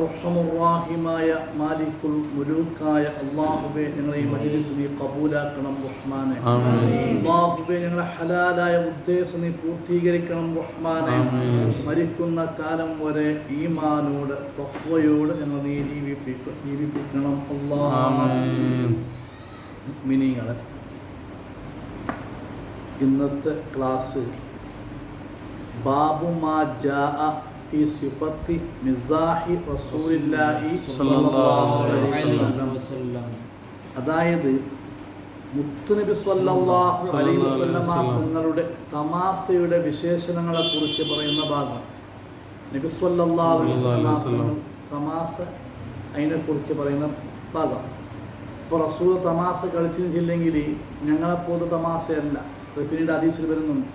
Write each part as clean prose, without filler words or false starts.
അർഹമുർറാഹിമായ മാലിക്കുൽ മുലൂക്കായ അല്ലാഹുവേ, ഞങ്ങളെ ഈ മജ്‌ലിസ് നീ ഖബൂലാക്കണം റഹ്മാനേ. അല്ലാഹുവേ, ഞങ്ങളെ ഹലാലായ ഉദ്ദേശം നീ പൂർത്തീകരിക്കണം റഹ്മാനേ. മരിക്കുന്ന കാലം വരെ ഈമാനോട് തഖ്വയോട് ഞങ്ങൾ നീ ജീവിപ്പിക്കണം അല്ലാഹ്. മുഅ്മിനീങ്ങളെ, ഇന്നത്തെ ക്ലാസ് ബാബു മാ ജാഅ ഫീ സിഫത്തി മിസാഹി റസൂലില്ലാഹി സ്വല്ലല്ലാഹു അലൈഹി വസല്ലം. അതായത് മുത്തുനബി സ്വല്ലല്ലാഹു അലൈഹി വസല്ലം തങ്ങളുടെ തമാശയുടെ വിശേഷണങ്ങളെ കുറിച്ച് പറയുന്ന ഭാഗം. നബി സ്വല്ലല്ലാഹു അലൈഹി വസല്ലം തമാശ അതിനെക്കുറിച്ച് പറയുന്ന ഭാഗം. ഇപ്പോൾ റസൂൽ തമാശ കളിച്ചില്ലെങ്കിൽ ഞങ്ങളെപ്പോലെ തമാശയല്ല. അത് പിന്നീട് ഹദീസിൽ വരുന്നുണ്ട്.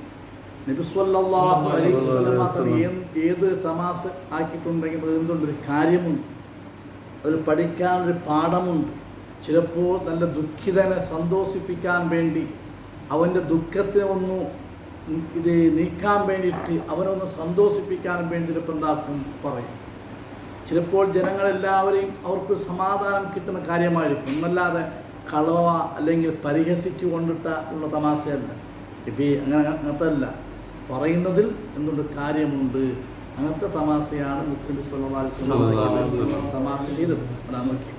നബി സ്വല്ലല്ലാഹു അലൈഹി വസല്ലം ഏതൊരു തമാശ ആക്കിയിട്ടുണ്ടെങ്കിൽ അത് എന്തുണ്ടൊരു കാര്യമുണ്ട്, അതിൽ പഠിക്കാനൊരു പാഠമുണ്ട്. ചിലപ്പോൾ നല്ല ദുഃഖിതനെ സന്തോഷിപ്പിക്കാൻ വേണ്ടി അവൻ്റെ ദുഃഖത്തിനെ ഒന്ന് ഇത് നീക്കാൻ വേണ്ടിയിട്ട് അവനൊന്ന് സന്തോഷിപ്പിക്കാൻ വേണ്ടി ചിലപ്പോൾ എന്താക്കും പറയും. ചിലപ്പോൾ ജനങ്ങളെല്ലാവരെയും അവർക്ക് സമാധാനം കിട്ടുന്ന കാര്യമായിരിക്കും, എന്നല്ലാതെ കളവ അല്ലെങ്കിൽ പരിഹസിച്ചു കൊണ്ടിട്ട ഉള്ള തമാശയല്ല. ഇപ്പം അങ്ങനത്തെ അല്ല, പറയുന്നതിൽ എന്തുണ്ട് കാര്യമുണ്ട്. അങ്ങനത്തെ തമാശയാണ് മുത്തുനബി സ്വല്ലല്ലാഹു അലൈഹി വസല്ലം തമാശ ചെയ്തത്. നോക്കി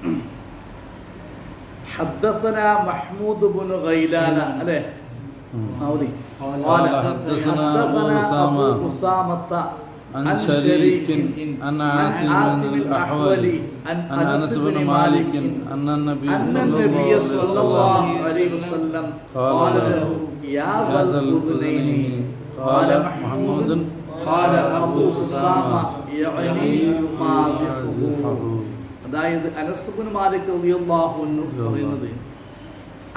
ഹദ്ദസനാ മഹ്മൂദ് ഇബ്നു ഗൈലാന അല്ലേ മൗദി ഖാല ഹദ്ദസനാ അബൂ ഉസാമത്ത عن شريك عن عاصم الأحولي عن أنس بن مالك أن النبي صلى الله عليه وسلم قال له يا ذا الأذنين قال محمود قال أبو أسامة يعني يماذحه. അതായത് അനസ് ഇബ്നു മാലിക് റളിയല്ലാഹു അൻഹു പറയുന്നത്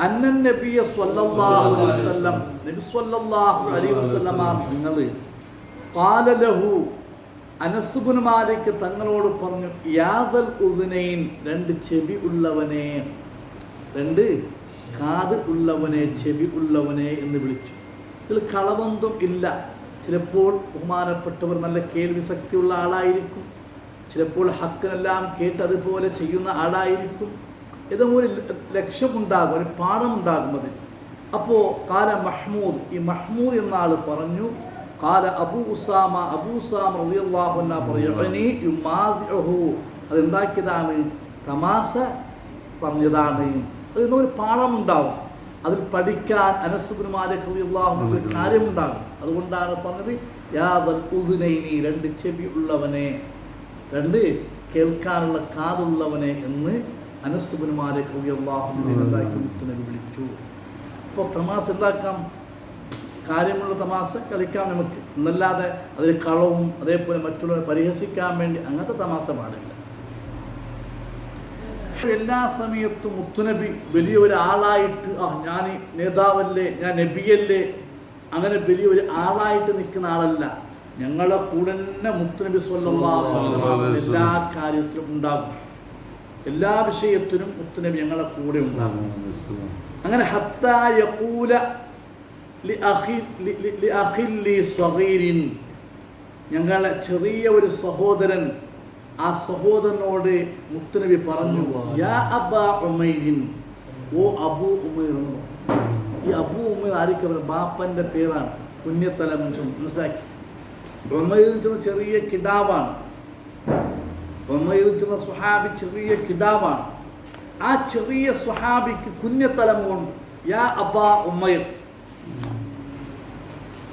അന്നൻ നബി സ്വല്ലല്ലാഹു അലൈഹി വസല്ലം നബി സ്വല്ലല്ലാഹു അലൈഹി വസല്ലം തങ്ങൾ ഖാല ലഹു അനസ് ഇബ്നു മാലിക് തങ്ങളോട് പറഞ്ഞു യാദൽ ഉദ്നൈൻ രണ്ട് ചെവി ഉള്ളവനെ, രണ്ട് കാത് ഉള്ളവനെ, ചെവി ഉള്ളവനെ എന്ന് വിളിച്ചു. ഇതിൽ കളവൊന്നും ഇല്ല. ചിലപ്പോൾ ബഹുമാനപ്പെട്ടവർ നല്ല കേൾവി ശക്തിയുള്ള ആളായിരിക്കും, ചിലപ്പോൾ ഹക്കിനെല്ലാം കേട്ട് അതുപോലെ ചെയ്യുന്ന ആളായിരിക്കും. ഏതെങ്കിലും ഒരു ലക്ഷ്യമുണ്ടാകും, ഒരു പാഠമുണ്ടാകും അതിൽ. അപ്പോൾ കാല മഹ്മൂദ്, ഈ മഹ്മൂദ് എന്ന ആൾ പറഞ്ഞു കാല അബൂ ഉസാമ റളിയല്ലാഹു അൻഹു പറയുനി യുമാദിഉഹു, അതെന്താക്കിയതാണ്, തമാശ പറഞ്ഞതാണ്. അതിനൊരു പാഠമുണ്ടാവും, അതിൽ പഠിക്കാൻ അനസ് ഇബ്നു മാലിക് റളിയല്ലാഹു അൻഹു ഒരു കാര്യമുണ്ടാകും. അതുകൊണ്ടാണ് പറഞ്ഞത് യാ ദൽ ഉദ്നൈനി, രണ്ട് ചെവി ഉള്ളവനെ, രണ്ട് കേൾക്കാനുള്ള കാതുള്ളവനെ എന്ന് അനസ് ഇബ്നു മാലിക് റളിയല്ലാഹു അൻഹു എന്താക്കി മുത്തുനബി വിളിച്ചു. അപ്പോൾ തമാശ എന്താക്കാം, കാര്യമുള്ള തമാശ കളിക്കാം നമുക്ക്, എന്നല്ലാതെ അതിൽ കളവും അതേപോലെ മറ്റുള്ളവരെ പരിഹസിക്കാൻ വേണ്ടി അങ്ങനത്തെ തമാശ പാടില്ല. എല്ലാ സമയത്തും മുത്തുനബി വലിയൊരു ആളായിട്ട് ഞാൻ നേതാവല്ലേ, ഞാൻ നബിയല്ലേ, അങ്ങനെ വലിയൊരു ആളായിട്ട് നിൽക്കുന്ന ആളല്ല. ഞങ്ങളെ കൂടെ തന്നെ മുത്തുനബി സ്വല്ലല്ലാഹു അലൈഹി വസല്ലം എല്ലാ കാര്യത്തിലും ഉണ്ടാകും, എല്ലാ വിഷയത്തിലും മുത്തുനബി ഞങ്ങളെ കൂടെ ഉണ്ടാകും. അങ്ങനെ ഹത്താ യഖൂല ഞങ്ങളെ ചെറിയ ഒരു സഹോദരൻ, ആ സഹോദരനോട് മുത്തുനബി പറഞ്ഞു യാ അബാ ഉമൈർ, ഓ അബൂ ഉമൈർ. ഈ അബൂ ഉമൈർ ആയിരിക്കും ബാപ്പൻ്റെ പേരാണ്, പുണ്യത്തല മനുഷ്യൻ, മനസ്സിലാക്കി. ഉമൈർ ചെറിയ കിടാവാണ്, ഉമൈർ സ്വഹാബി ചെറിയ കിടാവാണ്. ആ ചെറിയ സ്വഹാബിക്ക് കുഞ്ഞത്തലം കൊണ്ട് യാ അബാ ഉമൈർ,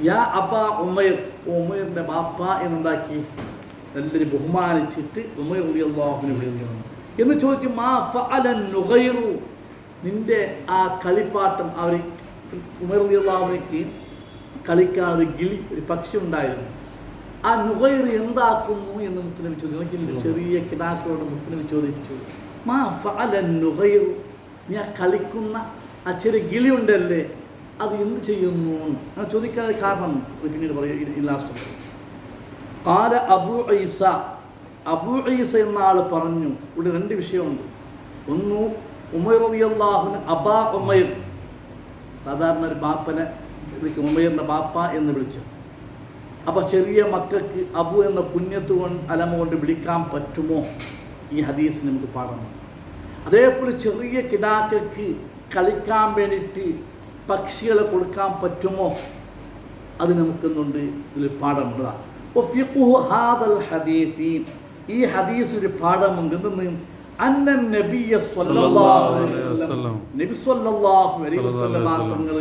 യാ അബാ ഉമൈർ, ഉമൈറിൻ്റെ ബാപ്പ എന്നുണ്ടാക്കി എല്ലാവരും ബഹുമാനിച്ചിട്ട് ഉമൈർ റളിയല്ലാഹു അൻഹു വിളിക്കുന്നു. എന്ന് ചോദിക്കും മാ ഫഅലൻ നുഗൈറു, നിന്റെ ആ കളിപ്പാട്ടം. അവർ ഉമൈർ റളിയല്ലാഹു അൻഹുവിന് കളിക്കാൻ ഒരു കിളി, ഒരു പക്ഷി ഉണ്ടായിരുന്നു. ആ നുഗൈർ എന്താക്കുന്നു എന്ന് മുത്തുനബി ചോദിച്ചു. ചെറിയ കിടാക്കളോട് മുത്തുനബി ചോദിച്ചു മാ ഫഅലൻ നുഗൈറു, നീ ആ കളിക്കുന്ന ആ ചെറിയ കിളി ഉണ്ടല്ലേ, അത് എന്ത് ചെയ്യുന്നു അങ്ങനെ ചോദിക്കാതെ കാരണം പിന്നീട് പറയും. ലാസ്റ്റ് ഖാല അബൂ ഈസ, അബൂ ഈസ എന്ന ആൾ പറഞ്ഞു. ഇവിടെ രണ്ട് വിഷയമുണ്ട്. ഒന്ന് ഉമൈർ റളിയല്ലാഹു അൻഹു അബാ ഉമൈർ, സാധാരണ ഒരു ബാപ്പനെ വിളിക്കും ഉമൈറിൻ്റെ ബാപ്പ എന്ന് വിളിച്ചു. അപ്പോൾ ചെറിയ മക്കൾക്ക് അബു എന്ന കുഞ്ഞത്ത് കൊണ്ട് അലമ കൊണ്ട് വിളിക്കാൻ പറ്റുമോ? ഈ ഹദീസ് നമുക്ക് പാഠമാണ്. അതേപോലെ ചെറിയ കിടാക്കൾക്ക് കളിക്കാൻ വേണ്ടിയിട്ട് പക്ഷികളെ കൊടുക്കാൻ പറ്റുമോ? അത് നമുക്കെന്നുണ്ട് ഇതിൽ പാഠമുള്ളതാണ്. ഈ ഹദീസ് ഒരു പാഠമുണ്ട്. എന്തെന്ന്? അന്നൻ നബിയ സ്വല്ലല്ലാഹു അലൈഹി വസല്ലം, നബി സ്വല്ലല്ലാഹു അലൈഹി വസല്ലം തങ്ങൾ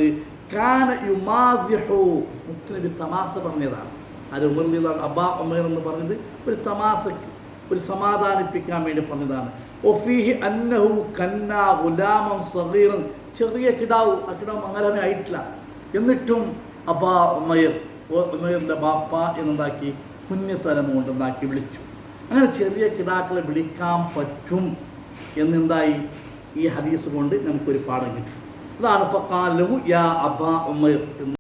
കാന യുമാസിഹു, മുത്തനബി തമാശ പറഞ്ഞതാണ്. അത് ഉമർ അബാ ഉമർ എന്ന് പറഞ്ഞത് ഒരു തമാശക്ക്, ഒരു സമാധാനിപ്പിക്കാൻ വേണ്ടി പറഞ്ഞതാണ്. ഒഫീഹി അന്നഹു കന്നാ ഗുലാമൻ സഗീറൻ, ചെറിയ കിടാവ്, ആ കിടാവ് മംഗലമേ ആയിട്ടില്ല. എന്നിട്ടും അബാ ഉമൈറിൻ്റെ ബാപ്പ എന്നുണ്ടാക്കി കുഞ്ഞത്തലമ കൊണ്ടുണ്ടാക്കി വിളിച്ചു. അങ്ങനെ ചെറിയ കിടാക്കളെ വിളിക്കാൻ പറ്റും എന്നെന്തായി ഈ ഹദീസ് കൊണ്ട് നമുക്കൊരു പാഠം കിട്ടും. അതാണ് ഫഖാല ലഹു യാ അബാ ഉമൈർ എന്ന്